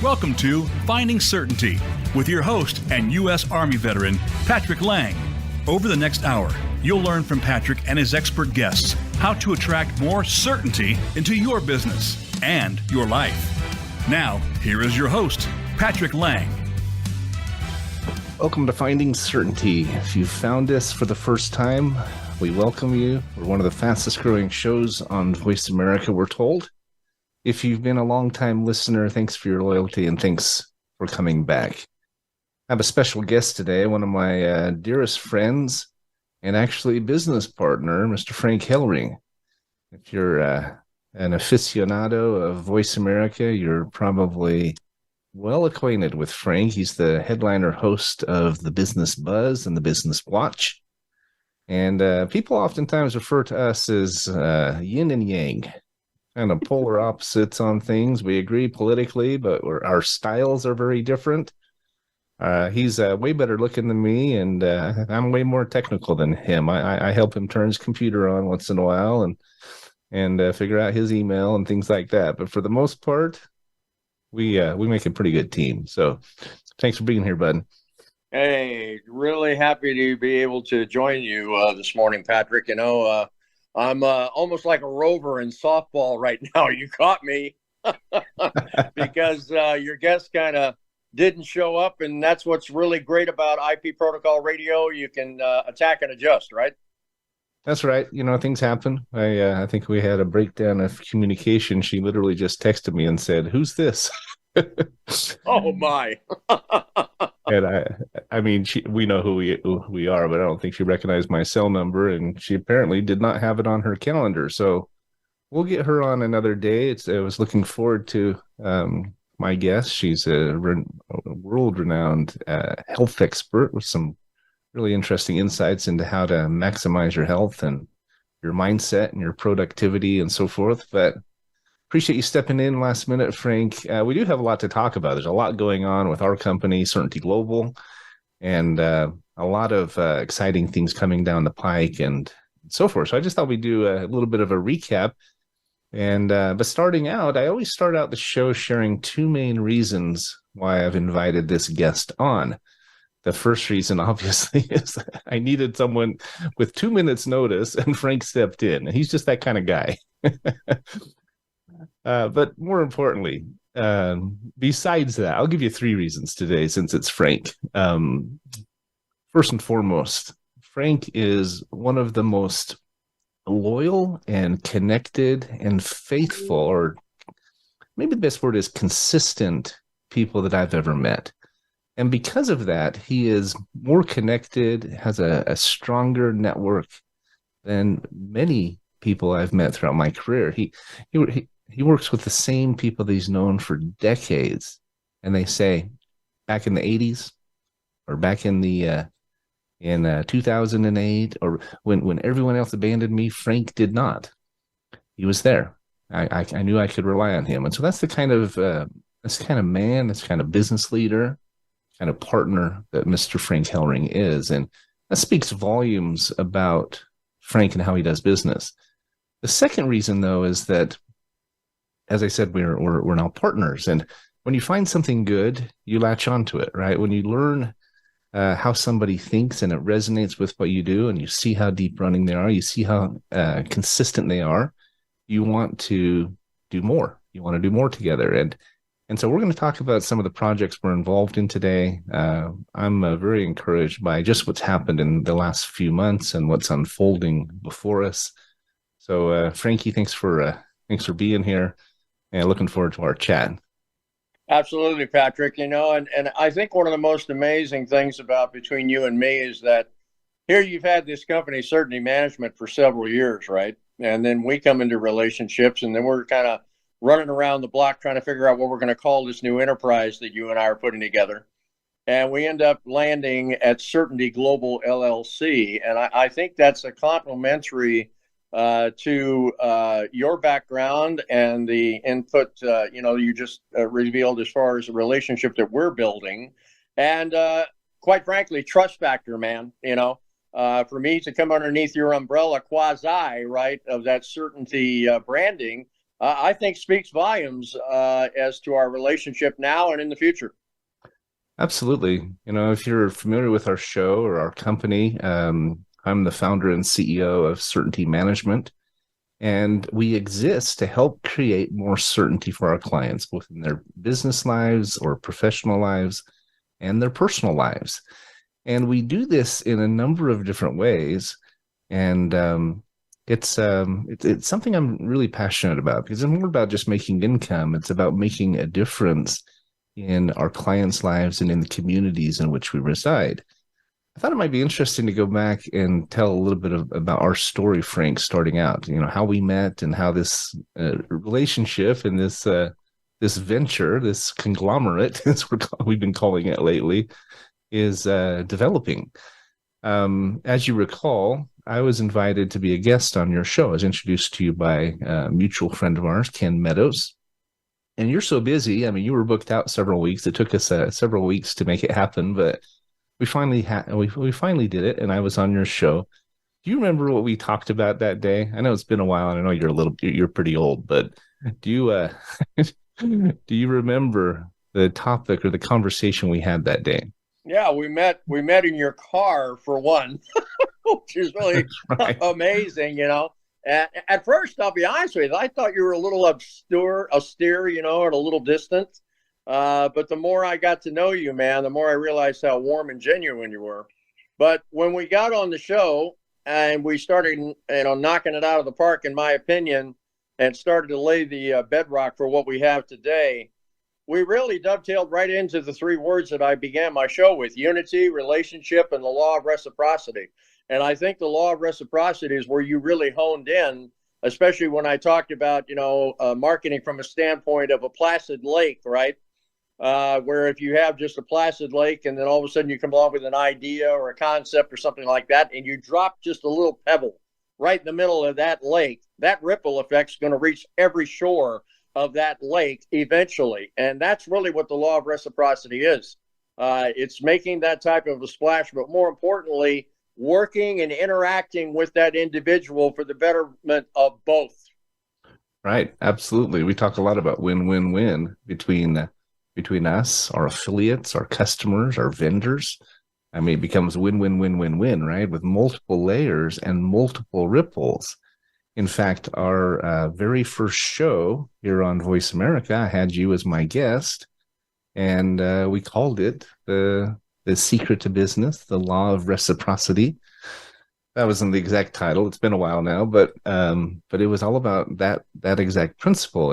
Welcome to Finding Certainty with your host and U.S. Army veteran, Patrick Laing. Over the next hour, you'll learn from Patrick and his expert guests how to attract more certainty into your business and your life. Now, here is your host, Patrick Laing. Welcome to Finding Certainty. If you found us for the first time, we welcome you. We're one of the fastest growing shows on VoiceAmerica, we're told. If you've been a long-time listener, thanks for your loyalty and thanks for coming back. I have a special guest today, one of my dearest friends and actually business partner, Mr. Frank Helring. If you're an aficionado of VoiceAmerica, you're probably well acquainted with Frank. He's the headliner host of the Business Buzz and the Business Watch. And people oftentimes refer to us as yin and yang, kind of polar opposites on things. We agree politically, but our styles are very different. He's way better looking than me, and I'm way more technical than him. I help him turn his computer on once in a while and figure out his email and things like that. But for the most part, we make a pretty good team. So thanks for being here, bud. Hey, really happy to be able to join you this morning, Patrick. You know, I'm almost like a rover in softball right now. You caught me because your guest kind of didn't show up, and that's what's really great about IP protocol radio. You can attack and adjust, right? That's right. You know, things happen. I think we had a breakdown of communication. She literally just texted me and said, "Who's this?" Oh my! And I mean, we know who we are, but I don't think she recognized my cell number, and she apparently did not have it on her calendar. So we'll get her on another day. I was looking forward to my guest. She's a world-renowned health expert with some really interesting insights into how to maximize your health and your mindset and your productivity and so forth. But appreciate you stepping in last minute, Frank. We do have a lot to talk about. There's a lot going on with our company, Certainty Global, and a lot of exciting things coming down the pike and so forth. So I just thought we'd do a little bit of a recap. And but starting out, I always start out the show sharing two main reasons why I've invited this guest on. The first reason, obviously, is I needed someone with 2 minutes notice, and Frank stepped in. He's just that kind of guy. But more importantly, besides that, I'll give you three reasons today since it's Frank. First and foremost, Frank is one of the most loyal and connected and faithful, or maybe the best word is consistent, people that I've ever met. And because of that, he is more connected, has a stronger network than many people I've met throughout my career. He works with the same people that he's known for decades. And they say back in the 80s or back in the in 2008 or when everyone else abandoned me, Frank did not. He was there. I knew I could rely on him. And so that's the kind of man, this kind of business leader, kind of partner that Mr. Frank Helring is. And that speaks volumes about Frank and how he does business. The second reason, though, is that, as I said, we're now partners. And when you find something good, you latch onto it, right? When you learn how somebody thinks and it resonates with what you do, and you see how deep running they are, you see how consistent they are, you want to do more. You want to do more together. And so we're going to talk about some of the projects we're involved in today. I'm very encouraged by just what's happened in the last few months and what's unfolding before us. So, Frankie, thanks for being here, and looking forward to our chat. Absolutely, Patrick. You know, and I think one of the most amazing things about between you and me is that here you've had this company, Certainty Management, for several years, right? And then we come into relationships, and then we're kind of running around the block trying to figure out what we're going to call this new enterprise that you and I are putting together. And we end up landing at Certainty Global LLC. And I think that's a complementary to your background and the input, you just revealed as far as the relationship that we're building. And quite frankly, trust factor, man. For me to come underneath your umbrella quasi, right, of that Certainty branding, I think speaks volumes as to our relationship now and in the future. Absolutely. If you're familiar with our show or our company, I'm the founder and CEO of Certainty Management, and we exist to help create more certainty for our clients, both in their business lives or professional lives and their personal lives. And we do this in a number of different ways. And it's something I'm really passionate about, because it's more about just making income. It's about making a difference in our clients' lives and in the communities in which we reside. I thought it might be interesting to go back and tell a little bit about our story, Frank, starting out, how we met and how this relationship and this venture, this conglomerate, as we've been calling it lately, is developing. As you recall, I was invited to be a guest on your show. I was introduced to you by a mutual friend of ours, Ken Meadows. And you're so busy. I mean, you were booked out several weeks. It took us several weeks to make it happen, but we finally did it, and I was on your show. Do you remember what we talked about that day? I know it's been a while, and I know you're pretty old, but do you do you remember the topic or the conversation we had that day? Yeah, we met in your car for one, which is really amazing, At first, I'll be honest with you, I thought you were a little austere, and a little distant. But the more I got to know you, man, the more I realized how warm and genuine you were. But when we got on the show and we started, knocking it out of the park, in my opinion, and started to lay the bedrock for what we have today, we really dovetailed right into the three words that I began my show with: unity, relationship, and the law of reciprocity. And I think the law of reciprocity is where you really honed in, especially when I talked about, marketing from a standpoint of a placid lake, right? Where if you have just a placid lake and then all of a sudden you come along with an idea or a concept or something like that, and you drop just a little pebble right in the middle of that lake, that ripple effect is going to reach every shore of that lake eventually. And that's really what the law of reciprocity is. It's making that type of a splash, but more importantly, working and interacting with that individual for the betterment of both. Right. Absolutely. We talk a lot about win-win-win between us, our affiliates, our customers, our vendors. I mean, it becomes win-win-win-win-win, right? With multiple layers and multiple ripples. In fact, our very first show here on Voice America, I had you as my guest, and we called it the secret to business, the law of reciprocity. That wasn't the exact title. It's been a while now, but it was all about that exact principle.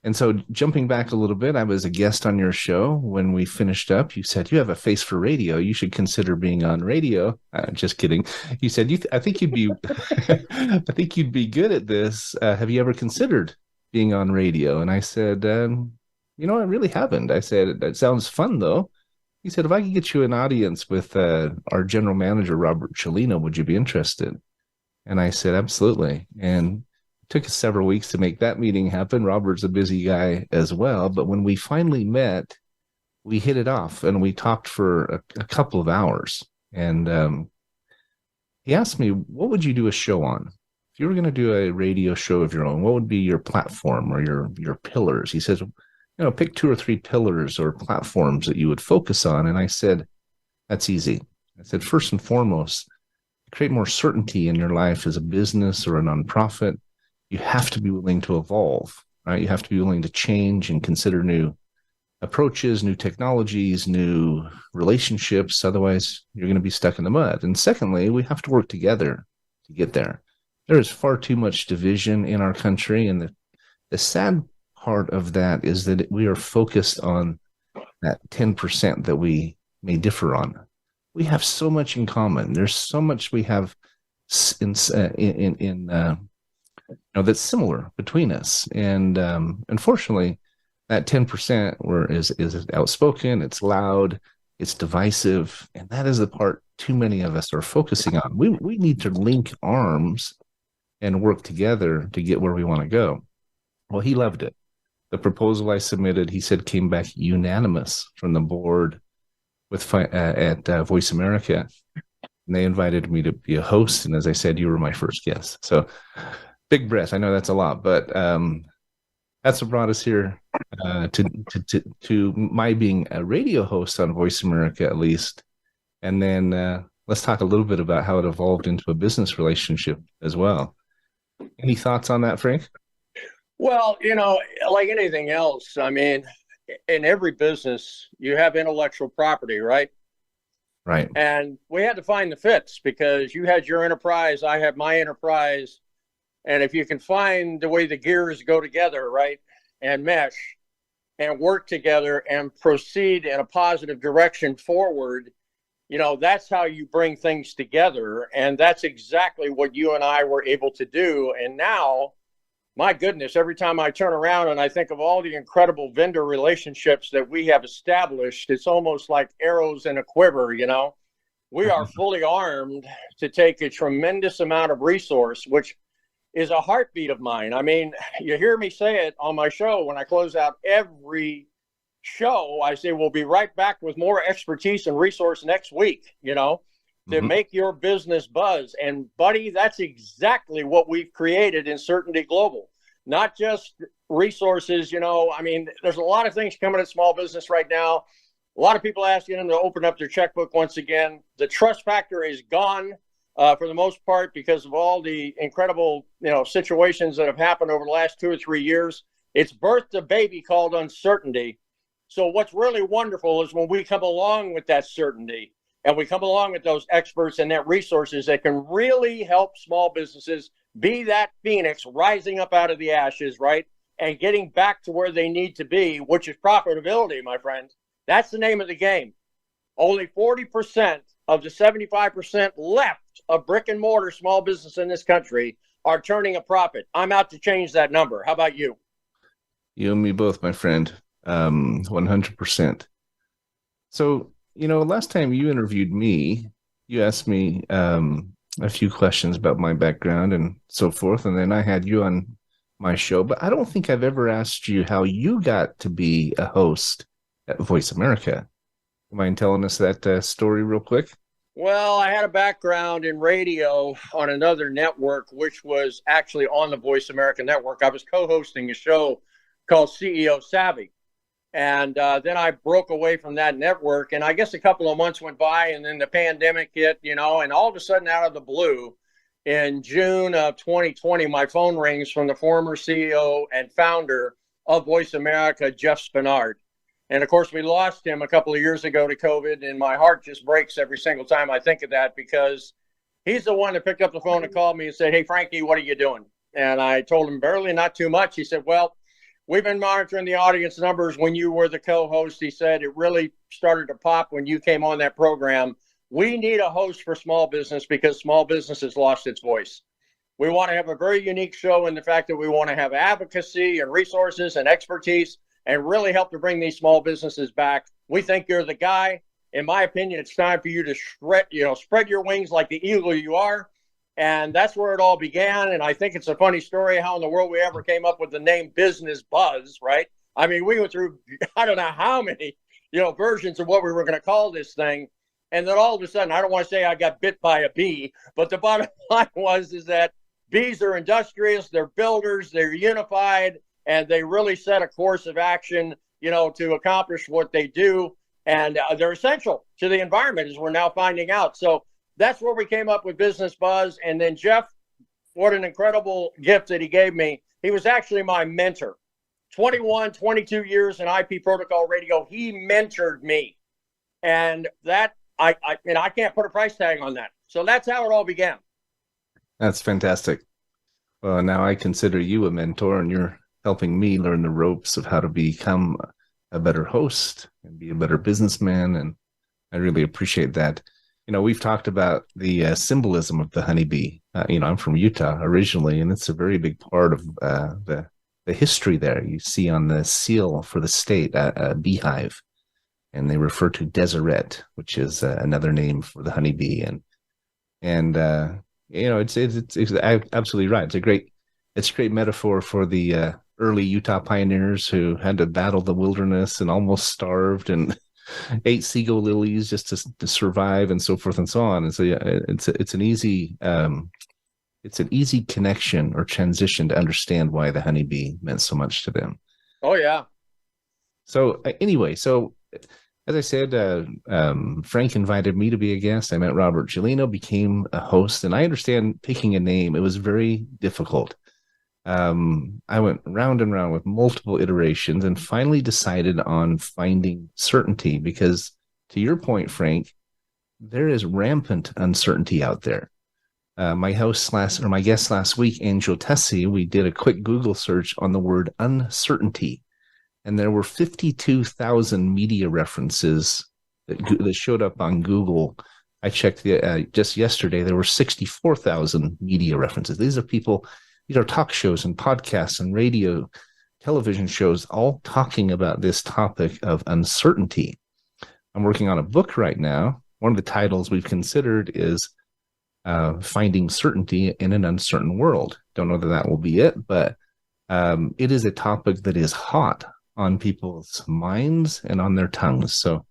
And so jumping back a little bit, I was a guest on your show. When we finished up, you said, "You have a face for radio. You should consider being on radio." Just kidding. You said, I think you'd be good at this. Have you ever considered being on radio? And I said, I really haven't. I said, "That sounds fun, though." He said, "If I could get you an audience with our general manager, Robert Cellino, would you be interested?" And I said, "Absolutely." And it took us several weeks to make that meeting happen. Robert's a busy guy as well. But when we finally met, we hit it off, and we talked for a couple of hours. And he asked me, "What would you do a show on? If you were going to do a radio show of your own, what would be your platform or your pillars?" He says, "Pick 2 or 3 pillars or platforms that you would focus on." And I said, "That's easy." I said, "First and foremost, to create more certainty in your life as a business or a nonprofit, you have to be willing to evolve, right? You have to be willing to change and consider new approaches, new technologies, new relationships. Otherwise, you're going to be stuck in the mud. And secondly, we have to work together to get there. There is far too much division in our country. And the sad part of that is that we are focused on that 10% that we may differ on. We have so much in common. There's so much we have that's similar between us. And unfortunately, that 10% is outspoken, it's loud, it's divisive, and that is the part too many of us are focusing on. We need to link arms and work together to get where we want to go. Well, he loved it. The proposal I submitted, he said, came back unanimous from the board at Voice America. And they invited me to be a host. And as I said, you were my first guest. So big breath. I know that's a lot, but That's what brought us here to my being a radio host on Voice America, at least. And then let's talk a little bit about how it evolved into a business relationship as well. Any thoughts on that, Frank? Well, like anything else, I mean, in every business, you have intellectual property, right? Right. And we had to find the fits because you had your enterprise, I had my enterprise. And if you can find the way the gears go together, right, and mesh and work together and proceed in a positive direction forward, that's how you bring things together. And that's exactly what you and I were able to do. And now, my goodness, every time I turn around and I think of all the incredible vendor relationships that we have established, it's almost like arrows in a quiver, We are fully armed to take a tremendous amount of resource, which is a heartbeat of mine. I mean, you hear me say it on my show when I close out every show. I say, we'll be right back with more expertise and resource next week, to make your business buzz. And buddy, that's exactly what we've created in Certainty Global. Not just resources, I mean, there's a lot of things coming at small business right now. A lot of people asking them to open up their checkbook once again. The trust factor is gone for the most part because of all the incredible, situations that have happened over the last 2 or 3 years. It's birthed a baby called uncertainty. So what's really wonderful is when we come along with that certainty, and we come along with those experts and that resources that can really help small businesses be that phoenix rising up out of the ashes, right? And getting back to where they need to be, which is profitability, my friend. That's the name of the game. Only 40% of the 75% left of brick and mortar small business in this country are turning a profit. I'm out to change that number. How about you? You and me both, my friend. 100%. So, last time you interviewed me, you asked me a few questions about my background and so forth, and then I had you on my show. But I don't think I've ever asked you how you got to be a host at Voice America. You mind telling us that story real quick? Well, I had a background in radio on another network, which was actually on the Voice America network. I was co-hosting a show called CEO Savvy. And then I broke away from that network. And I guess a couple of months went by and then the pandemic hit, and all of a sudden out of the blue in June of 2020, my phone rings from the former CEO and founder of Voice America, Jeff Spinard. And of course, we lost him a couple of years ago to COVID. And my heart just breaks every single time I think of that because he's the one that picked up the phone and called me and said, "Hey, Frankie, what are you doing?" And I told him barely, not too much. He said, "Well, we've been monitoring the audience numbers when you were the co-host." He said it really started to pop when you came on that program. We need a host for small business because small business has lost its voice. We want to have a very unique show in the fact that we want to have advocacy and resources and expertise and really help to bring these small businesses back. We think you're the guy. In my opinion, it's time for you to spread your wings like the eagle you are. And that's where it all began. And I think it's a funny story how in the world we ever came up with the name Business Buzz, right? I mean, we went through, I don't know how many, versions of what we were going to call this thing. And then all of a sudden, I don't want to say I got bit by a bee, but the bottom line is that bees are industrious, they're builders, they're unified, and they really set a course of action, to accomplish what they do. And they're essential to the environment, as we're now finding out. So that's where we came up with Business Buzz. And then Jeff, what an incredible gift that he gave me. He was actually my mentor. 22 years in IP protocol radio. He mentored me. And that, I can't put a price tag on that. So that's how it all began. That's fantastic. Well, now I consider you a mentor, and you're helping me learn the ropes of how to become a better host and be a better businessman. And I really appreciate that. We've talked about the symbolism of the honeybee. I'm from Utah originally, and it's a very big part of the history there. You see on the seal for the state a beehive, and they refer to Deseret, which is another name for the honeybee. And it's absolutely right. It's a great metaphor for the early Utah pioneers who had to battle the wilderness and almost starved and ate seagull lilies just to survive and so forth and so on. And so, yeah, it's an easy it's an easy connection or transition to understand why the honeybee meant so much to them. Oh, yeah. So anyway, as I said, Frank invited me to be a guest. I met Robert Gelino, became a host, and I understand picking a name, it was very difficult. I went round and round with multiple iterations and finally decided on finding certainty because, to your point, Frank, there is rampant uncertainty out there. My guest last week, Angel Tessie, we did a quick Google search on the word uncertainty, and there were 52,000 media references that showed up on Google. I checked just yesterday, there were 64,000 media references. These are talk shows and podcasts and radio, television shows, all talking about this topic of uncertainty. I'm working on a book right now. One of the titles we've considered is Finding Certainty in an Uncertain World. Don't know that will be it, but it is a topic that is hot on people's minds and on their tongues. So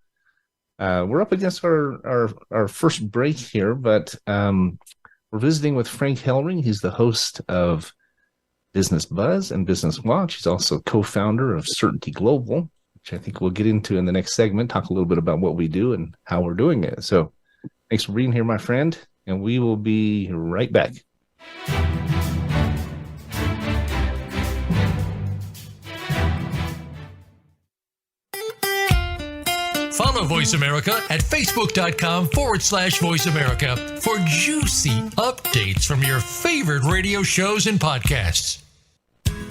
we're up against our first break here, but we're visiting with Frank Helring. He's the host of Business Buzz and Business Watch. He's also co-founder of Certainty Global, which I think we'll get into in the next segment, talk a little bit about what we do and how we're doing it. So thanks for being here, my friend, and we will be right back. Follow Voice America at facebook.com/Voice America for juicy updates from your favorite radio shows and podcasts.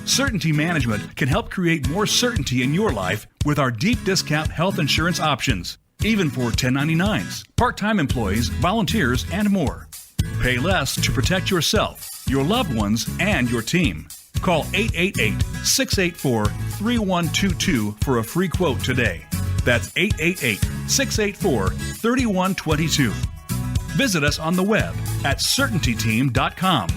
Certainty Management can help create more certainty in your life with our deep discount health insurance options, even for 1099s, part-time employees, volunteers, and more. Pay less to protect yourself, your loved ones, and your team. Call 888-684-3122 for a free quote today. That's 888-684-3122. Visit us on the web at CertaintyTeam.com.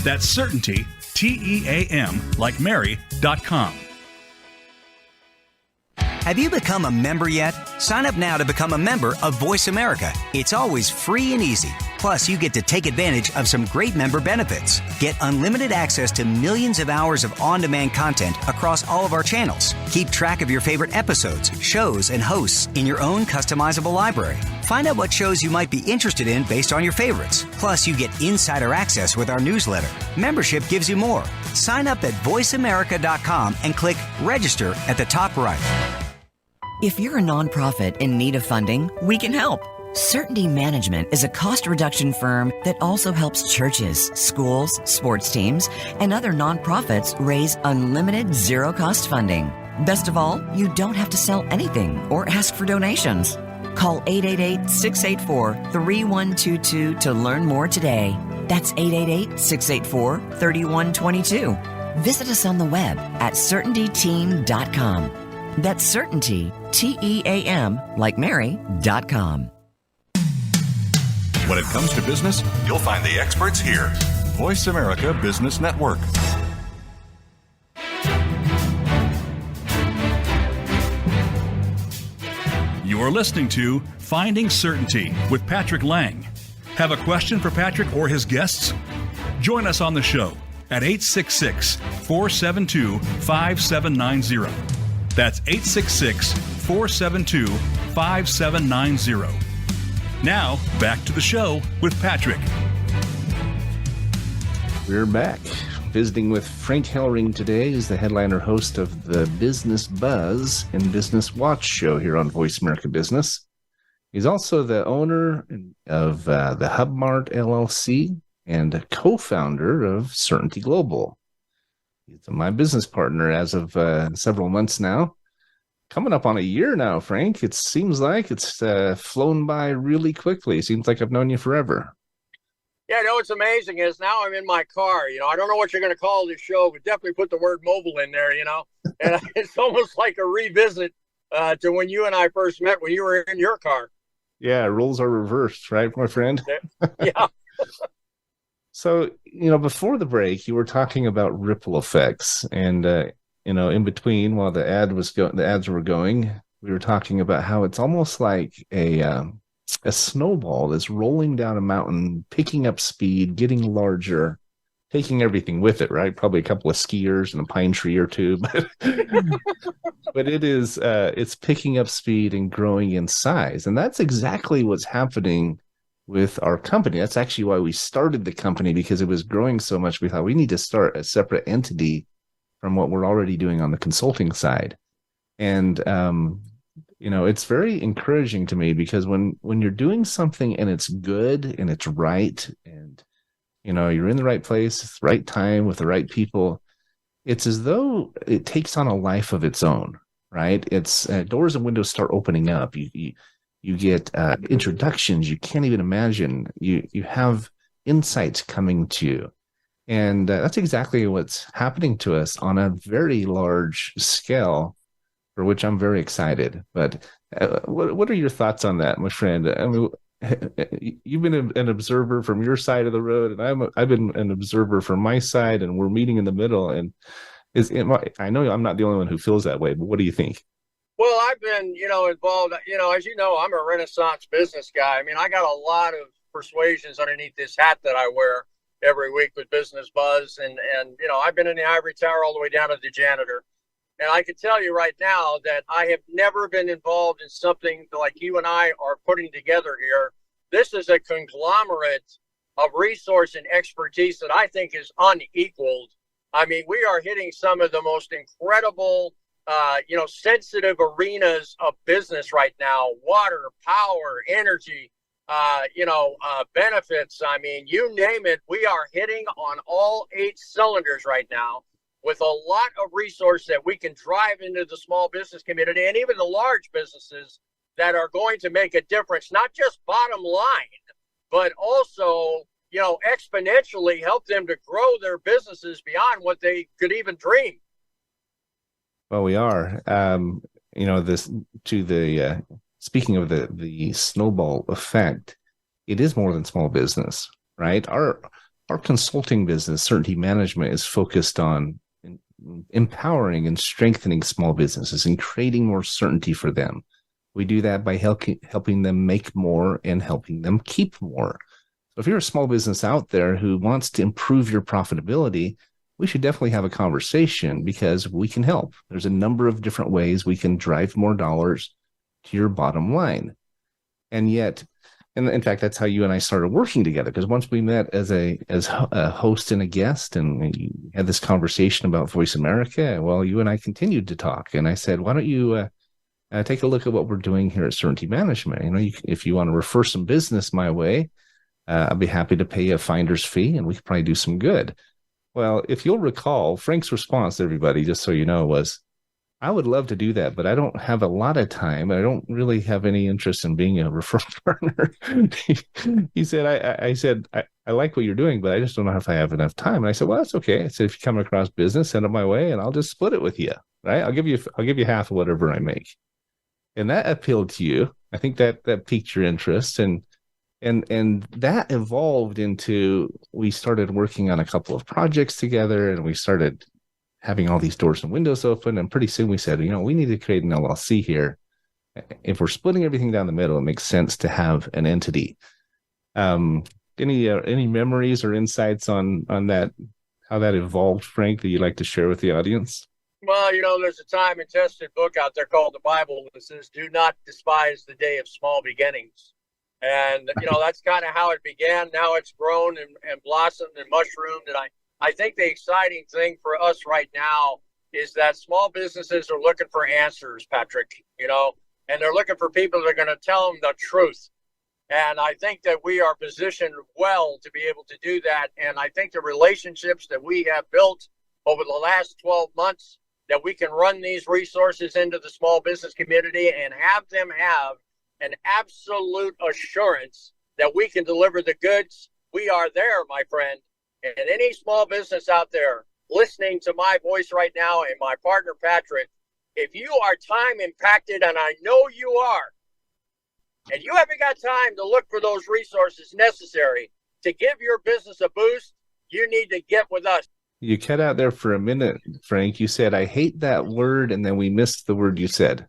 That's Certainty, T-E-A-M, like Mary.com. Have you become a member yet? Sign up now to become a member of Voice America. It's always free and easy. Plus, you get to take advantage of some great member benefits. Get unlimited access to millions of hours of on-demand content across all of our channels. Keep track of your favorite episodes, shows, and hosts in your own customizable library. Find out what shows you might be interested in based on your favorites. Plus, you get insider access with our newsletter. Membership gives you more. Sign up at voiceamerica.com and click register at the top right. If you're a nonprofit in need of funding, we can help. Certainty Management is a cost reduction firm that also helps churches, schools, sports teams, and other nonprofits raise unlimited zero-cost funding. Best of all, you don't have to sell anything or ask for donations. Call 888-684-3122 to learn more today. That's 888-684-3122. Visit us on the web at CertaintyTeam.com. That's Certainty, T-E-A-M, like Mary.com. When it comes to business, you'll find the experts here. Voice America Business Network. You are listening to Finding Certainty with Patrick Lang. Have a question for Patrick or his guests? Join us on the show at 866-472-5790. That's 866-472-5790. Now, back to the show with Patrick. We're back. Visiting with Frank Helring today is the headliner host of the Business Buzz and Business Watch show here on Voice America Business. He's also the owner of the HubMart LLC and a co-founder of Certainty Global. He's my business partner as of several months now. Coming up on a year now, Frank. It seems like it's flown by really quickly. It seems like I've known you forever. Yeah, what's amazing is now I'm in my car. I don't know what you're going to call this show, but definitely put the word mobile in there, And it's almost like a revisit to when you and I first met when you were in your car. Yeah, roles are reversed, right, my friend? Yeah. So, before the break, you were talking about ripple effects, and in between, while the ads were going, we were talking about how it's almost like a a snowball that's rolling down a mountain, picking up speed, getting larger, taking everything with it, right? Probably a couple of skiers and a pine tree or two, but it's picking up speed and growing in size. And that's exactly what's happening with our company. That's actually why we started the company, because it was growing so much. We thought we need to start a separate entity from what we're already doing on the consulting side. And, it's very encouraging to me, because when you're doing something and it's good and it's right, and, you're in the right place, right time with the right people, it's as though it takes on a life of its own, right? It's doors and windows start opening up. You get introductions you can't even imagine. You have insights coming to you. And that's exactly what's happening to us on a very large scale, for which I'm very excited. But what are your thoughts on that, my friend? I mean, you've been an observer from your side of the road, and I've been an observer from my side, and we're meeting in the middle. And I know I'm not the only one who feels that way, but what do you think? Well, I've been, involved, as you know, I'm a Renaissance business guy. I mean, I got a lot of persuasions underneath this hat that I wear every week with Business Buzz. And I've been in the ivory tower all the way down to the janitor. And I can tell you right now that I have never been involved in something like you and I are putting together here. This is a conglomerate of resource and expertise that I think is unequaled. I mean, we are hitting some of the most incredible, sensitive arenas of business right now: water, power, energy, benefits. I mean, you name it, we are hitting on all 8 cylinders right now, with a lot of resource that we can drive into the small business community and even the large businesses that are going to make a difference, not just bottom line, but also, exponentially help them to grow their businesses beyond what they could even dream. Well, we are, speaking of the snowball effect, it is more than small business, right? Our consulting business, Certainty Management, is focused on empowering and strengthening small businesses and creating more certainty for them. We do that by helping them make more and helping them keep more. So if you're a small business out there who wants to improve your profitability, we should definitely have a conversation, because we can help. There's a number of different ways we can drive more dollars to your bottom line. And yet, and in fact, that's how you and I started working together, because once we met as a host and a guest, and we had this conversation about Voice America, well, you and I continued to talk. And I said, why don't you take a look at what we're doing here at Certainty Management? If you want to refer some business my way, I'll be happy to pay you a finder's fee, and we could probably do some good. Well, if you'll recall, Frank's response to everybody, just so you know, was, I would love to do that, but I don't have a lot of time. I don't really have any interest in being a referral partner. He said, I said, I like what you're doing, but I just don't know if I have enough time. And I said, well, that's okay. I said, if you come across business, send it my way, and I'll just split it with you. Right? I'll give you half of whatever I make. And that appealed to you. I think that piqued your interest. And that evolved into, we started working on a couple of projects together, and we started having all these doors and windows open. And pretty soon we said, we need to create an LLC here. If we're splitting everything down the middle, it makes sense to have an entity. Any memories or insights on that, how that evolved, Frank, that you'd like to share with the audience? Well, there's a time and tested book out there called the Bible that says, do not despise the day of small beginnings. And, that's kind of how it began. Now it's grown and blossomed and mushroomed. And I think the exciting thing for us right now is that small businesses are looking for answers, Patrick, and they're looking for people that are going to tell them the truth. And I think that we are positioned well to be able to do that. And I think the relationships that we have built over the last 12 months, that we can run these resources into the small business community and have them have an absolute assurance that we can deliver the goods. We are there, my friend. And any small business out there listening to my voice right now, and my partner, Patrick, if you are time impacted, and I know you are, and you haven't got time to look for those resources necessary to give your business a boost, you need to get with us. You cut out there for a minute, Frank. You said, I hate that word, and then we missed the word you said.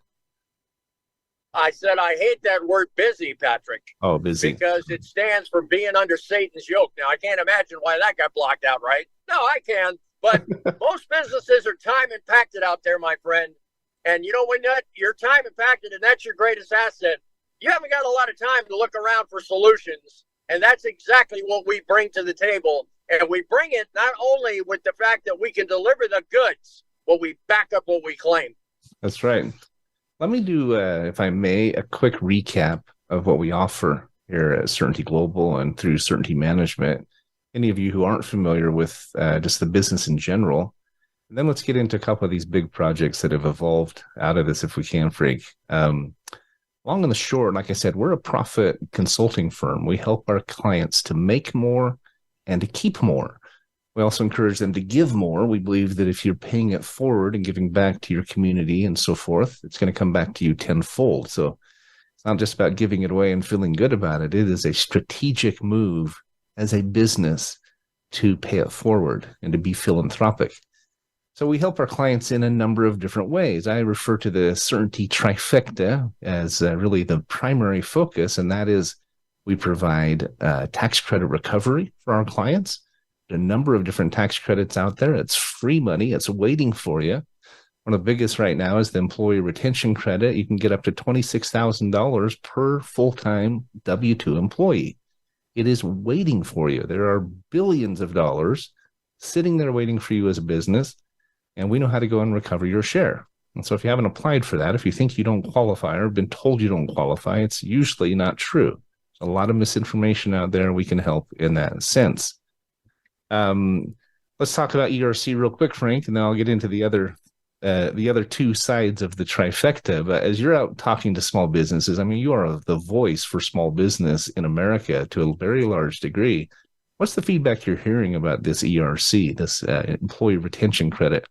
I said, I hate that word busy, Patrick. Oh, busy. Because it stands for being under Satan's yoke. Now, I can't imagine why that got blocked out, right? No, I can. But most businesses are time impacted out there, my friend. And you know, when you're time impacted and that's your greatest asset, you haven't got a lot of time to look around for solutions. And that's exactly what we bring to the table. And we bring it not only with the fact that we can deliver the goods, but we back up what we claim. That's right. Let me do, if I may, a quick recap of what we offer here at Certainty Global and through Certainty Management. Any of you who aren't familiar with just the business in general, and then let's get into a couple of these big projects that have evolved out of this, if we can, Frank. Long and the short, like I said, we're a profit consulting firm. We help our clients to make more and to keep more. We also encourage them to give more. We believe that if you're paying it forward and giving back to your community and so forth, it's going to come back to you tenfold. So it's not just about giving it away and feeling good about it. It is a strategic move as a business to pay it forward and to be philanthropic. So we help our clients in a number of different ways. I refer to the Certainty trifecta as really the primary focus, and that is we provide tax credit recovery for our clients. A number of different tax credits out there. It's free money. It's waiting for you. One of the biggest right now is the employee retention credit. You can get up to $26,000 per full-time W-2 employee. It is waiting for you. There are billions of dollars sitting there waiting for you as a business, and we know how to go and recover your share. And so if you haven't applied for that, if you think you don't qualify or been told you don't qualify, it's usually not true. There's a lot of misinformation out there. We can help in that sense. Let's talk about ERC real quick, Frank, and then I'll get into the other two sides of the trifecta. But as you're out talking to small businesses, I mean, you are the voice for small business in America to a very large degree. What's the feedback you're hearing about this ERC, this employee retention credit?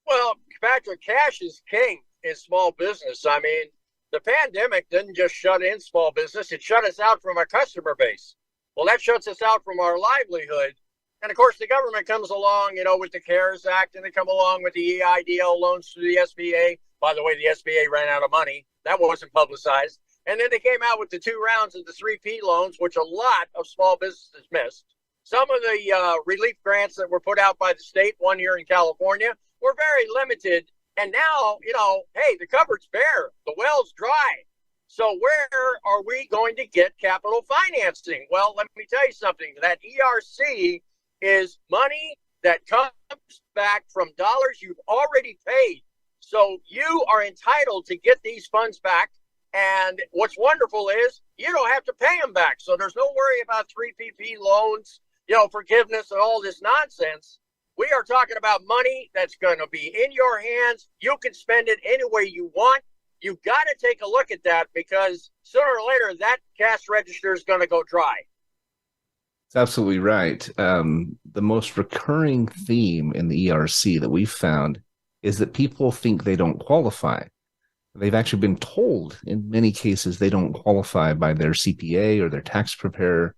Well, Patrick, cash is king in small business. I mean, the pandemic didn't just shut in small business. It shut us out from our customer base. Well, that shuts us out from our livelihood. And of course, the government comes along, with the CARES Act, and they come along with the EIDL loans through the SBA. By the way, the SBA ran out of money. That wasn't publicized. And then they came out with the 2 rounds of the 3P loans, which a lot of small businesses missed. Some of the relief grants that were put out by the state, one here in California, were very limited. And now, hey, the cupboard's bare. The well's dry. So where are we going to get capital financing? Well, let me tell you something. That ERC is money that comes back from dollars you've already paid. So you are entitled to get these funds back. And what's wonderful is you don't have to pay them back. So there's no worry about 3PP loans, forgiveness and all this nonsense. We are talking about money that's going to be in your hands. You can spend it any way you want. You've got to take a look at that because sooner or later that cash register is going to go dry. That's absolutely right. The most recurring theme in the ERC that we've found is that people think they don't qualify. They've actually been told in many cases they don't qualify by their CPA or their tax preparer.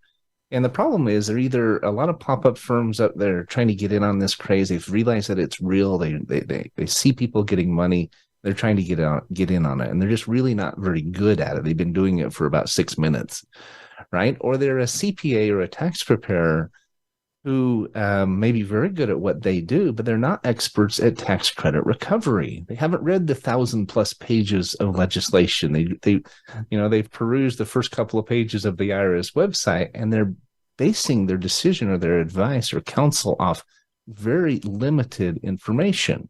And the problem is there are either a lot of pop-up firms out there trying to get in on this craze. They've realized that it's real. They see people getting money. They're trying to get in on it. And they're just really not very good at it. They've been doing it for about 6 minutes, right? Or they're a CPA or a tax preparer who may be very good at what they do, but they're not experts at tax credit recovery. They haven't read the 1,000+ pages of legislation. They've perused the first couple of pages of the IRS website, and they're basing their decision or their advice or counsel off very limited information.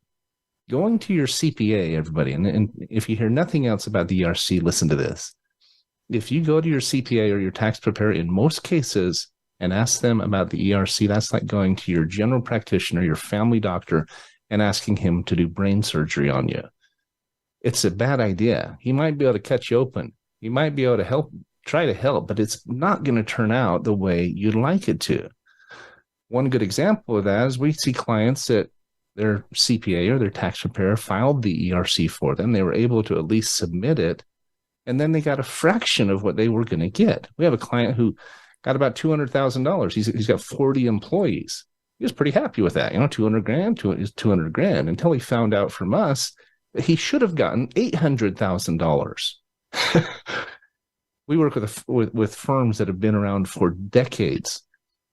Going to your CPA, everybody, and if you hear nothing else about the ERC, listen to this. If you go to your CPA or your tax preparer, in most cases, and ask them about the ERC, that's like going to your general practitioner, your family doctor, and asking him to do brain surgery on you. It's a bad idea. He might be able to cut you open. He might be able to try to help, but it's not going to turn out the way you'd like it to. One good example of that is we see clients that their CPA or their tax preparer filed the ERC for them. They were able to at least submit it, and then they got a fraction of what they were going to get. We have a client who got about $200,000. He's got 40 employees. He was pretty happy with that. $200,000 is $200,000 until he found out from us that he should have gotten $800,000. We work with firms that have been around for decades.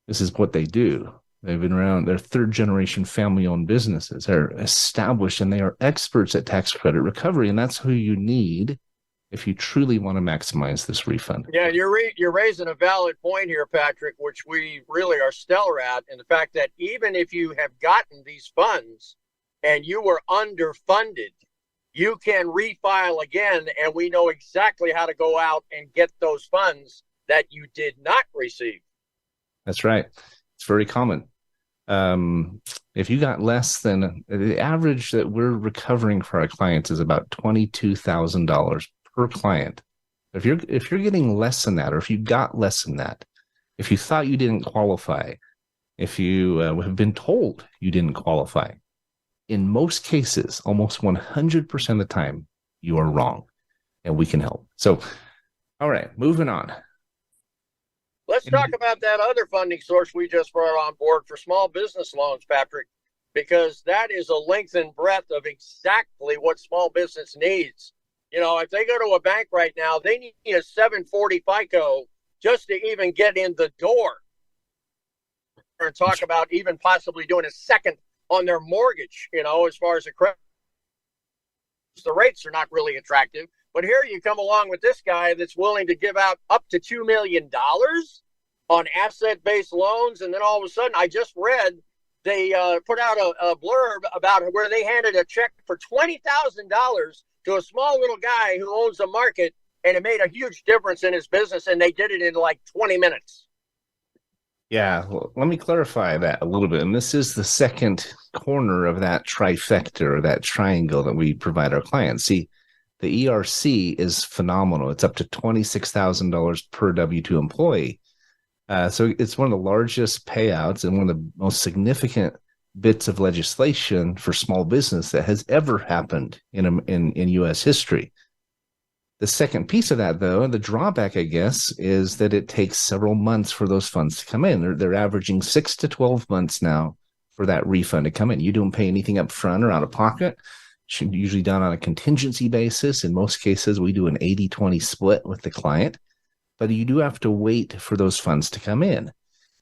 This is what they do. They've been around. They're third generation family owned businesses. They're established and they are experts at tax credit recovery. And that's who you need if you truly want to maximize this refund. Yeah, you're raising a valid point here, Patrick, which we really are stellar at. And the fact that even if you have gotten these funds and you were underfunded, you can refile again, and we know exactly how to go out and get those funds that you did not receive. That's right. It's very common. If you got less than the average that we're recovering for our clients is about $22,000 per client. If you're getting less than that, or if you got less than that, if you thought you didn't qualify, if you have been told you didn't qualify, in most cases, almost 100% of the time, you are wrong, and we can help. So, all right, moving on. Let's talk about that other funding source we just brought on board for small business loans, Patrick, because that is a length and breadth of exactly what small business needs. You know, if they go to a bank right now, they need a 740 FICO just to even get in the door. And talk about even possibly doing a second on their mortgage, you know, as far as the credit. The rates are not really attractive. But here you come along with this guy that's willing to give out up to $2 million on asset-based loans. And then all of a sudden, I just read they put out a blurb about where they handed a check for $20,000 to a small little guy who owns a market, and it made a huge difference in his business, and they did it in like 20 minutes. Yeah, well, let me clarify that a little bit. And this is the second corner of that trifecta, or that triangle that we provide our clients. See, the ERC is phenomenal. It's up to $26,000 per W-2 employee. So it's one of the largest payouts and one of the most significant bits of legislation for small business that has ever happened in U.S. history. The second piece of that, though, and the drawback, I guess, is that it takes several months for those funds to come in. They're averaging 6 to 12 months now for that refund to come in. You don't pay anything up front or out of pocket. It's usually done on a contingency basis. In most cases, we do an 80-20 split with the client, but you do have to wait for those funds to come in.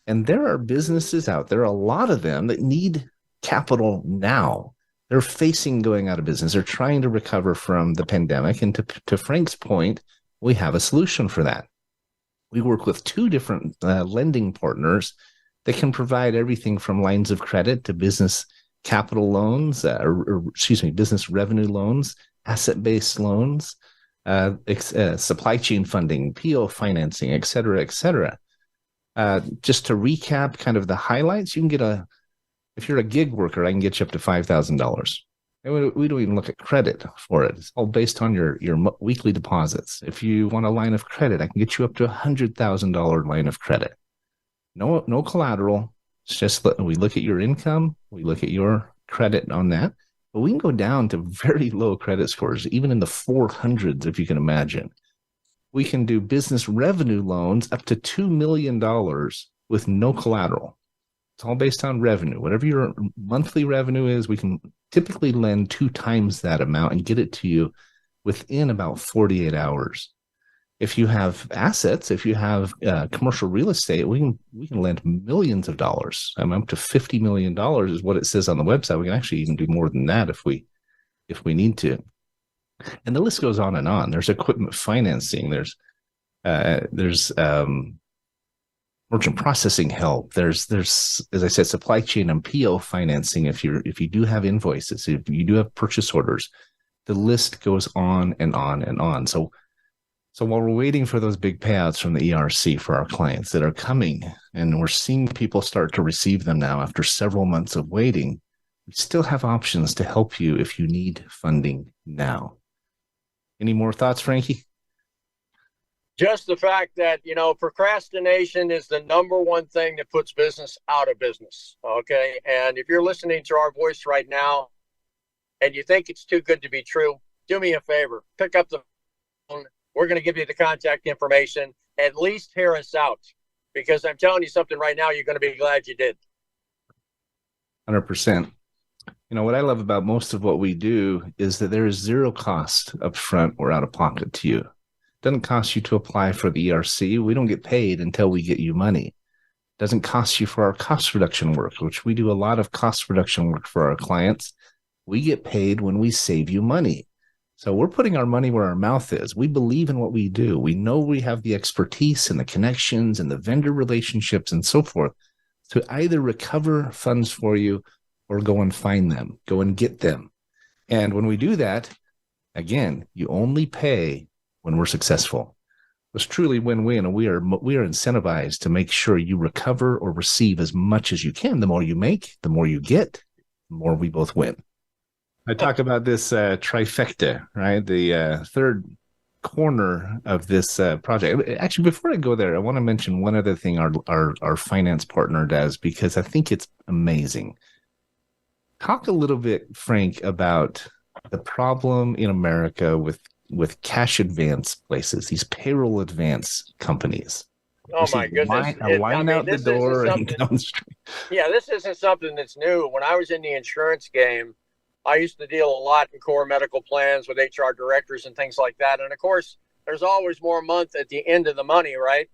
And there are businesses out there, a lot of them, that need capital now. They're facing going out of business. They're trying to recover from the pandemic. And to Frank's point, we have a solution for that. We work with two different lending partners that can provide everything from lines of credit to business capital loans, business revenue loans, asset-based loans, supply chain funding, PO financing, et cetera, et cetera. Just to recap kind of the highlights, you can get if you're a gig worker, I can get you up to $5,000. And we don't even look at credit for it. It's all based on your weekly deposits. If you want a line of credit, I can get you up to $100,000 line of credit. No collateral. It's just we look at your income. We look at your credit on that. But we can go down to very low credit scores, even in the 400s, if you can imagine. We can do business revenue loans up to $2 million with no collateral. It's all based on revenue. Whatever your monthly revenue is, we can typically lend 2 times that amount and get it to you within about 48 hours. If you have assets, if you have commercial real estate, we can lend millions of dollars. Up to $50 million is what it says on the website. We can actually even do more than that if we need to. And the list goes on and on. There's equipment financing. There's merchant processing help. There's, as I said, supply chain and PO financing. If you do have invoices, if you do have purchase orders, the list goes on and on and on. So while we're waiting for those big payouts from the ERC for our clients that are coming, and we're seeing people start to receive them now after several months of waiting, we still have options to help you if you need funding now. Any more thoughts, Frankie? Just the fact that, procrastination is the number one thing that puts business out of business. Okay. And if you're listening to our voice right now and you think it's too good to be true, do me a favor, pick up the phone. We're going to give you the contact information. At least hear us out, because I'm telling you something right now, you're going to be glad you did. 100%. What I love about most of what we do is that there is zero cost up front or out of pocket to you. Doesn't cost you to apply for the ERC. We don't get paid until we get you money. Doesn't cost you for our cost reduction work, which we do a lot of cost reduction work for our clients. We get paid when we save you money. So we're putting our money where our mouth is. We believe in what we do. We know we have the expertise and the connections and the vendor relationships and so forth to either recover funds for you or go and find them, go and get them. And when we do that, again, you only pay when we're successful. It's truly win-win, and we are incentivized to make sure you recover or receive as much as you can. The more you make, the more you get, the more we both win. I talk about this trifecta, right? The third corner of this project. Actually, before I go there, I want to mention one other thing our finance partner does, because I think it's amazing. Talk a little bit, Frank, about the problem in America with cash advance places, these payroll advance companies. Oh my goodness! A line out the door and down the street. Yeah, this isn't something that's new. When I was in the insurance game, I used to deal a lot in core medical plans with HR directors and things like that. And of course, there's always more month at the end of the money, right?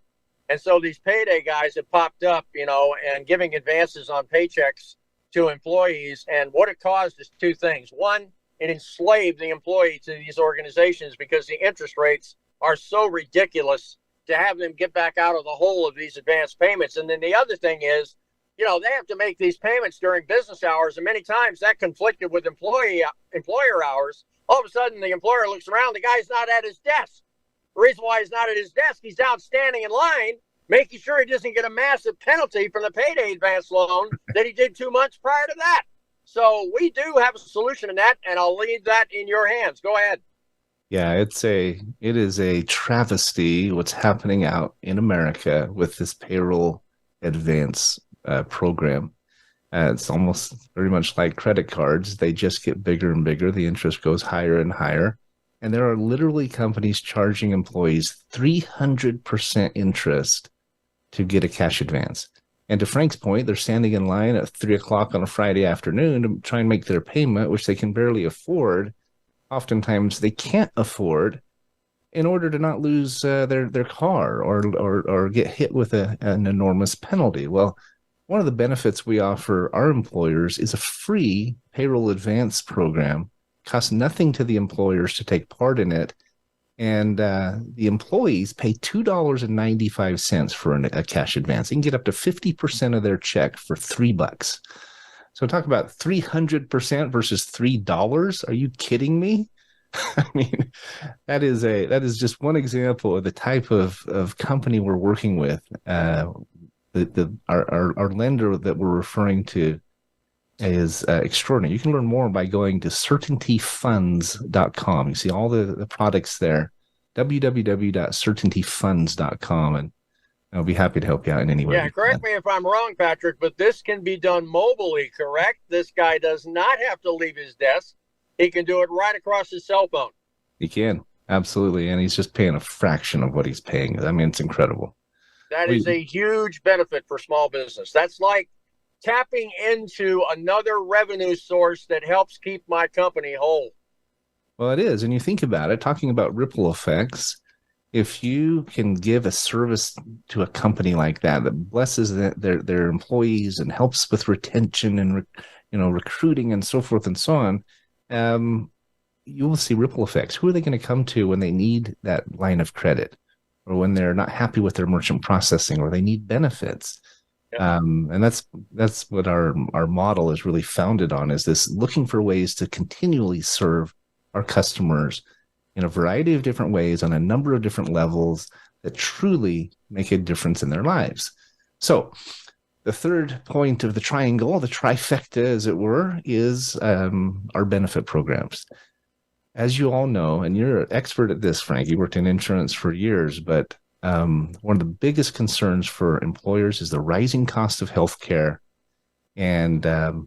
And so these payday guys have popped up, and giving advances on paychecks to employees. And what it caused is two things. One, it enslaved the employee to these organizations because the interest rates are so ridiculous to have them get back out of the hole of these advanced payments. And then the other thing is, they have to make these payments during business hours. And many times that conflicted with employer hours. All of a sudden, the employer looks around, the guy's not at his desk. The reason why he's not at his desk, he's out standing in line, making sure he doesn't get a massive penalty from the payday advance loan that he did 2 months prior to that. So we do have a solution in that, and I'll leave that in your hands. Go ahead. Yeah, it is a travesty what's happening out in America with this payroll advance program. It's almost very much like credit cards. They just get bigger and bigger. The interest goes higher and higher. And there are literally companies charging employees 300% interest to get a cash advance. And to Frank's point, they're standing in line at 3 o'clock on a Friday afternoon to try and make their payment, which they can barely afford. Oftentimes they can't afford in order to not lose their car or get hit with an enormous penalty. Well, one of the benefits we offer our employers is a free payroll advance program. Costs nothing to the employers to take part in it. And the employees pay $2.95 for a cash advance. They can get up to 50% of their check for $3. So talk about 300% versus $3. Are you kidding me? I mean, that is just one example of the type of company we're working with. Our lender that we're referring to is extraordinary. You can learn more by going to certaintyfunds.com. You see all the products there, www.certaintyfunds.com, and I'll be happy to help you out in any way. Yeah, correct me if I'm wrong, Patrick, but this can be done mobily, correct? This guy does not have to leave his desk. He can do it right across his cell phone. He can, absolutely, and he's just paying a fraction of what he's paying. I mean, it's incredible. That is a huge benefit for small business. That's like tapping into another revenue source that helps keep my company whole. Well, it is. And you think about it, talking about ripple effects, if you can give a service to a company like that blesses their employees and helps with retention and recruiting and so forth and so on, you will see ripple effects. Who are they going to come to when they need that line of credit, or when they're not happy with their merchant processing, or they need benefits? Yeah. And that's what our model is really founded on, is this looking for ways to continually serve our customers in a variety of different ways on a number of different levels that truly make a difference in their lives. So the third point of the triangle, the trifecta as it were, is our benefit programs. As you all know, and you're an expert at this, Frank, you worked in insurance for years, but one of the biggest concerns for employers is the rising cost of healthcare and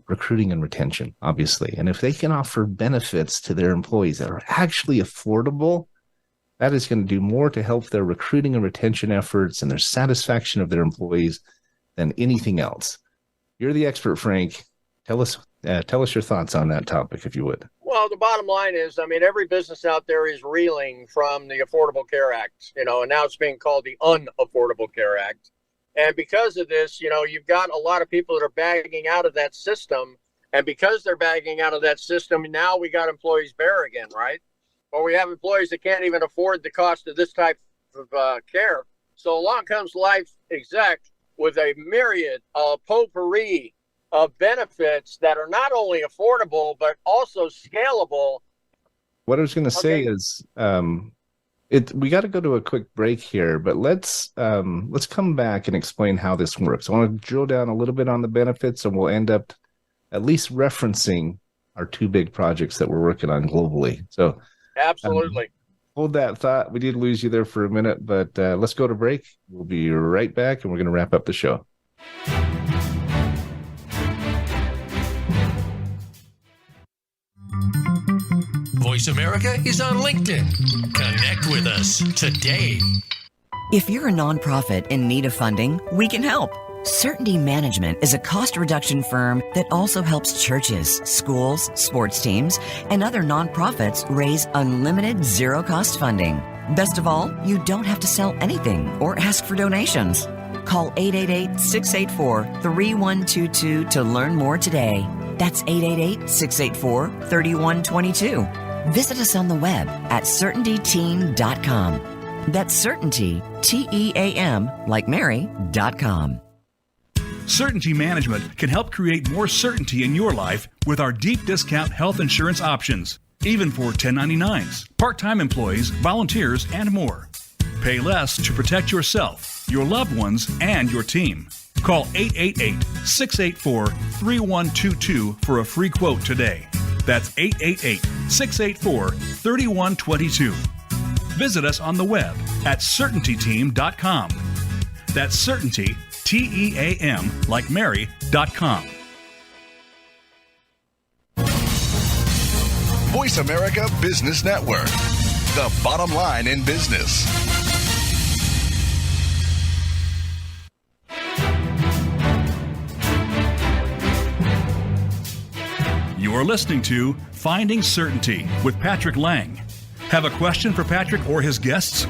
recruiting and retention, obviously. And if they can offer benefits to their employees that are actually affordable, that is going to do more to help their recruiting and retention efforts and their satisfaction of their employees than anything else. You're the expert, Frank. Tell us your thoughts on that topic, if you would. Well, the bottom line is, I mean, every business out there is reeling from the Affordable Care Act, and now it's being called the Unaffordable Care Act. And because of this, you've got a lot of people that are bagging out of that system. And because they're bagging out of that system, now we got employees bare again, right? Or we have employees that can't even afford the cost of this type of care. So along comes Life Exec with a myriad of potpourri of benefits that are not only affordable, but also scalable. What I was going to say is we got to go to a quick break here, but let's come back and explain how this works. I want to drill down a little bit on the benefits, and we'll end up at least referencing our two big projects that we're working on globally. So absolutely. Hold that thought. We did lose you there for a minute, but let's go to break. We'll be right back, and we're going to wrap up the show. Voice America is on LinkedIn. Connect with us today. If you're a nonprofit in need of funding, we can help. Certainty Management is a cost reduction firm that also helps churches, schools, sports teams, and other nonprofits raise unlimited zero-cost funding. Best of all, you don't have to sell anything or ask for donations. Call 888-684-3122 to learn more today. That's 888-684-3122. Visit us on the web at CertaintyTeam.com. That's Certainty, T-E-A-M, like Mary.com. Certainty Management can help create more certainty in your life with our deep discount health insurance options, even for 1099s, part-time employees, volunteers, and more. Pay less to protect yourself, your loved ones, and your team. Call 888-684-3122 for a free quote today. That's 888-684-3122. Visit us on the web at CertaintyTeam.com. That's Certainty, T-E-A-M, like Mary.com. Voice America Business Network, the bottom line in business. You're listening to Finding Certainty with Patrick Laing. Have a question for Patrick or his guests?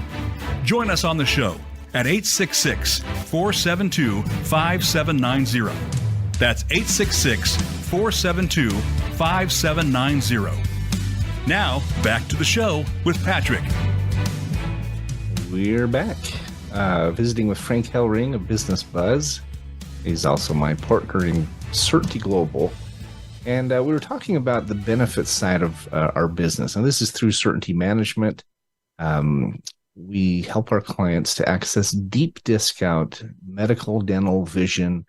Join us on the show at 866-472-5790. That's 866-472-5790. Now, back to the show with Patrick. We're back. Visiting with Frank Helring of Business Buzz. He's also my partner in Certainty Global. And we were talking about the benefits side of our business. And this is through Certainty Management. We help our clients to access deep discount medical, dental, vision,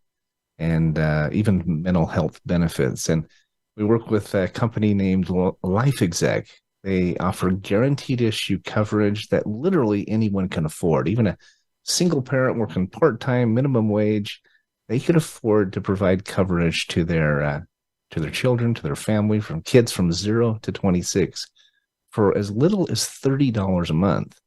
and even mental health benefits. And we work with a company named Life Exec. They offer guaranteed issue coverage that literally anyone can afford. Even a single parent working part-time, minimum wage, they could afford to provide coverage to their children, to their family, from kids from 0 to 26 for as little as $30 a month.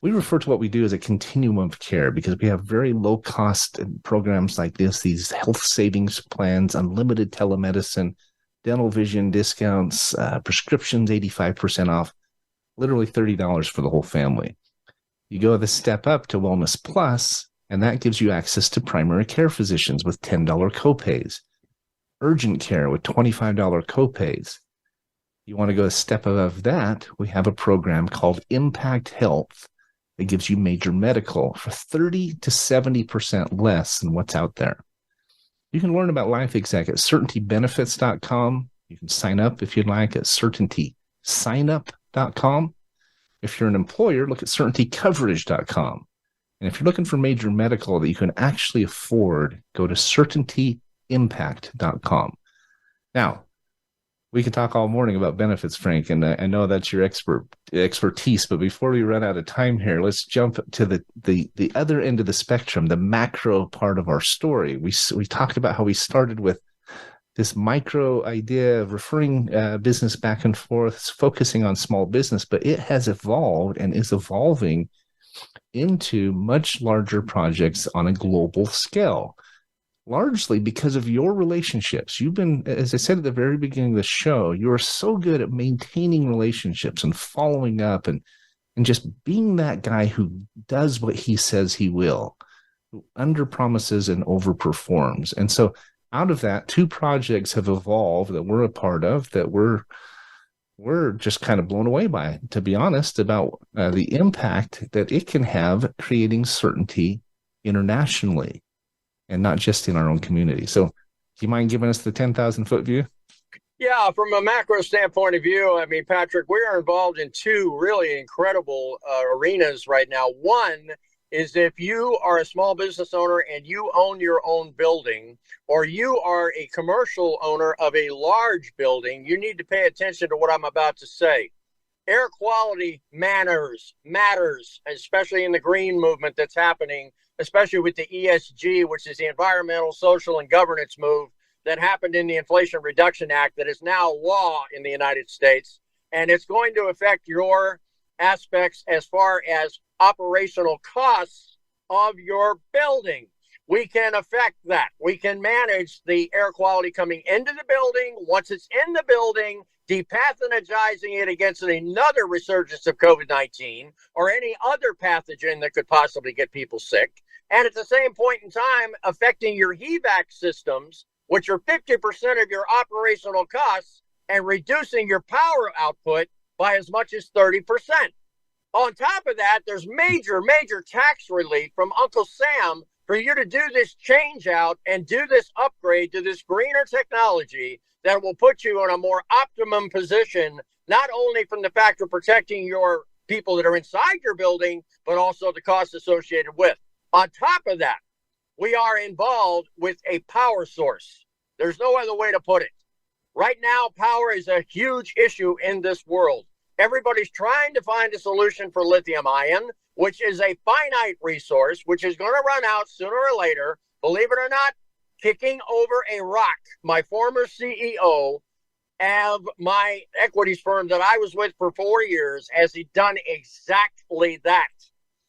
We refer to what we do as a continuum of care because we have very low cost programs like this, these health savings plans, unlimited telemedicine, dental vision discounts, prescriptions 85% off, literally $30 for the whole family. You go the step up to Wellness Plus, and that gives you access to primary care physicians with $10 copays. Urgent care with $25 copays. You want to go a step above that, we have a program called Impact Health that gives you major medical for 30 to 70% less than what's out there. You can learn about Life Exec at CertaintyBenefits.com. You can sign up if you'd like at CertaintySignup.com. If you're an employer, look at CertaintyCoverage.com. And if you're looking for major medical that you can actually afford, go to CertaintyImpact.com. Now, we could talk all morning about benefits, Frank, and I know that's your expertise, but before we run out of time here, let's jump to the other end of the spectrum, the macro part of our story. We talked about how we started with this micro idea of referring business back and forth, focusing on small business, but it has evolved and is evolving into much larger projects on a global scale. largely because of your relationships. You've been, as I said at the very beginning of the show, you are so good at maintaining relationships and following up and just being that guy who does what he says he will, who underpromises and overperforms. And so out of that, 2 projects have evolved that we're a part of that we're just kind of blown away by, to be honest, about the impact that it can have creating certainty internationally and not just in our own community. So do you mind giving us the 10,000-foot view? Yeah, from a macro standpoint of view, I mean, Patrick, we are involved in 2 really incredible arenas right now. One is if you are a small business owner and you own your own building, or you are a commercial owner of a large building, you need to pay attention to what I'm about to say. Air quality matters, especially in the green movement that's happening, especially with the ESG, which is the environmental, social, and governance move that happened in the Inflation Reduction Act that is now law in the United States. And it's going to affect your aspects as far as operational costs of your building. We can affect that. We can manage the air quality coming into the building. Once it's in the building, depathologizing it against another resurgence of COVID-19 or any other pathogen that could possibly get people sick. And at the same point in time, affecting your HVAC systems, which are 50% of your operational costs, and reducing your power output by as much as 30%. On top of that, there's major tax relief from Uncle Sam for you to do this change out and do this upgrade to this greener technology that will put you in a more optimum position, not only from the fact of protecting your people that are inside your building, but also the costs associated with. On top of that, we are involved with a power source. There's no other way to put it. Right now, power is a huge issue in this world. Everybody's trying to find a solution for lithium ion, which is a finite resource, which is going to run out sooner or later. Believe it or not, kicking over a rock. My former CEO of my equities firm that I was with for 4 years has done exactly that.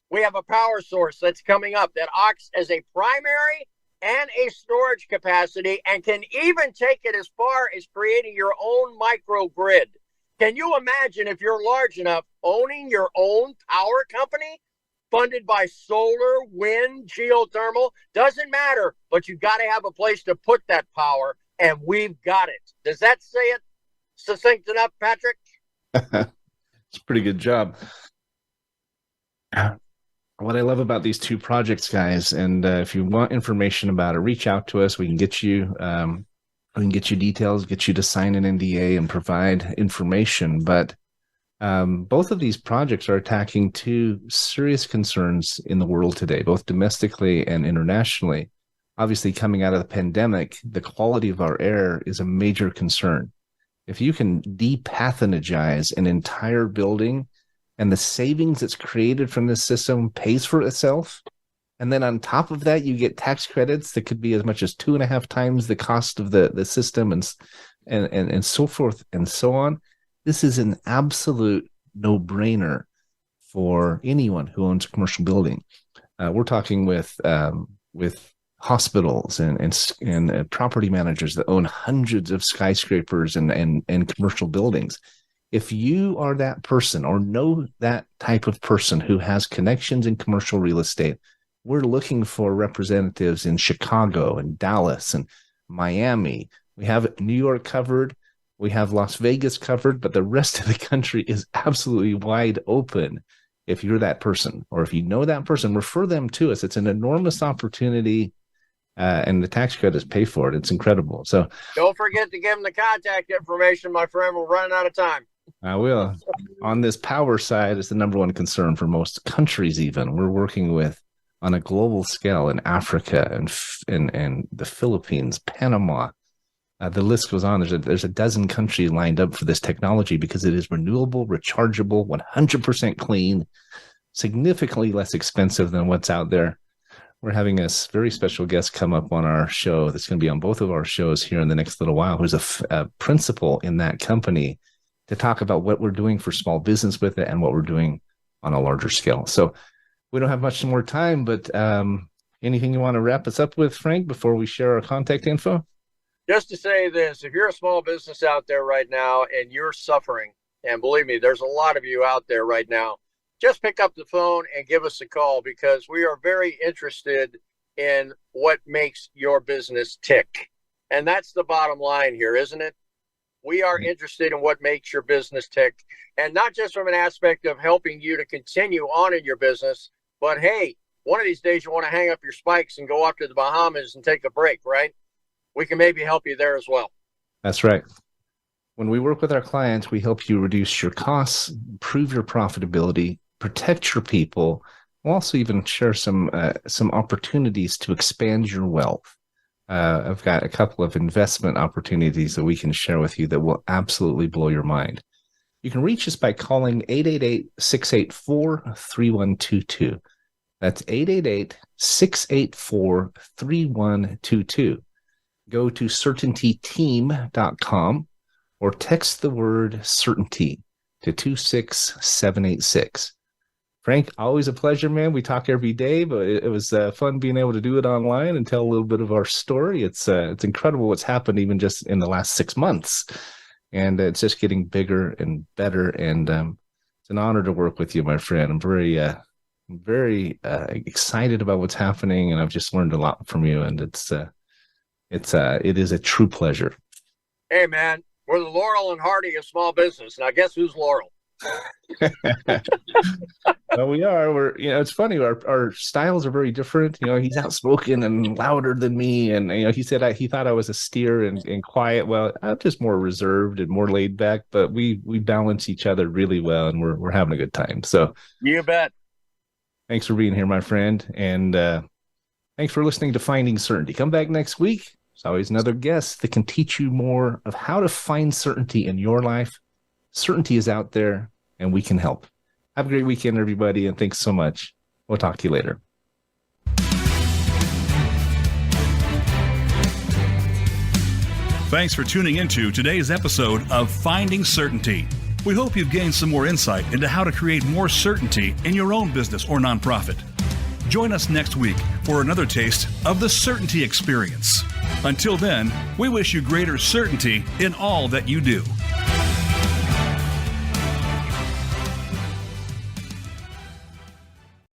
We have a power source that's coming up that acts as a primary and a storage capacity and can even take it as far as creating your own microgrid. Can you imagine, if you're large enough, owning your own power company funded by solar, wind, geothermal? Doesn't matter, but you got to have a place to put that power, and we've got it. Does that say it succinct enough, Patrick? It's a pretty good job. What I love about these 2 projects, guys, and if you want information about it, reach out to us. We can get you details, get you to sign an NDA and provide information. But both of these projects are attacking 2 serious concerns in the world today, both domestically and internationally. Obviously, coming out of the pandemic, the quality of our air is a major concern. If you can depathologize an entire building and the savings that's created from this system pays for itself, and then on top of that, you get tax credits that could be as much as 2.5 times the cost of the system and so forth and so on. This is an absolute no-brainer for anyone who owns a commercial building. We're talking with hospitals and property managers that own hundreds of skyscrapers and commercial buildings. If you are that person or know that type of person who has connections in commercial real estate, we're looking for representatives in Chicago and Dallas and Miami. We have New York covered. We have Las Vegas covered, but the rest of the country is absolutely wide open. If you're that person, or if you know that person, refer them to us. It's an enormous opportunity, and the tax credits pay for it. It's incredible. So don't forget to give them the contact information, my friend. We're running out of time. I will. On this power side, it's the number one concern for most countries. Even we're working with on a global scale in Africa and the Philippines, Panama. The list goes on. There's a dozen countries lined up for this technology because it is renewable, rechargeable, 100% clean, significantly less expensive than what's out there. We're having a very special guest come up on our show that's going to be on both of our shows here in the next little while, who's a principal in that company, to talk about what we're doing for small business with it and what we're doing on a larger scale. So we don't have much more time, but Anything you want to wrap us up with, Frank, before we share our contact info? Just to say this, if you're a small business out there right now and you're suffering, and believe me, there's a lot of you out there right now, just pick up the phone and give us a call, because we are very interested in what makes your business tick. And that's the bottom line here, isn't it? We are interested in what makes your business tick, and not just from an aspect of helping you to continue on in your business, but hey, one of these days you want to hang up your spikes and go off to the Bahamas and take a break, right? We can maybe help you there as well. That's right. When we work with our clients, we help you reduce your costs, improve your profitability, protect your people. We'll also even share some opportunities to expand your wealth. I've got a couple of investment opportunities that we can share with you that will absolutely blow your mind. You can reach us by calling 888-684-3122. That's 888-684-3122. Go to certaintyteam.com or text the word certainty to 26786. Frank, always a pleasure, man. We talk every day, but it was fun being able to do it online and tell a little bit of our story. It's incredible what's happened even just in the last 6 months. And it's just getting bigger and better. And it's an honor to work with you, my friend. I'm very excited about what's happening, and I've just learned a lot from you. And it is a true pleasure. Hey, man, we're the Laurel and Hardy of small business. Now, guess who's Laurel? Well, we are. It's funny. Our styles are very different. He's outspoken and louder than me, and he said he thought I was austere and quiet. Well, I'm just more reserved and more laid back. But we balance each other really well, and we're having a good time. So you bet. Thanks for being here, my friend, and thanks for listening to Finding Certainty. Come back next week. There's always another guest that can teach you more of how to find certainty in your life. Certainty is out there, and we can help. Have a great weekend, everybody, and thanks so much. We'll talk to you later. Thanks for tuning into today's episode of Finding Certainty. We hope you've gained some more insight into how to create more certainty in your own business or nonprofit. Join us next week for another taste of the Certainty Experience. Until then, we wish you greater certainty in all that you do.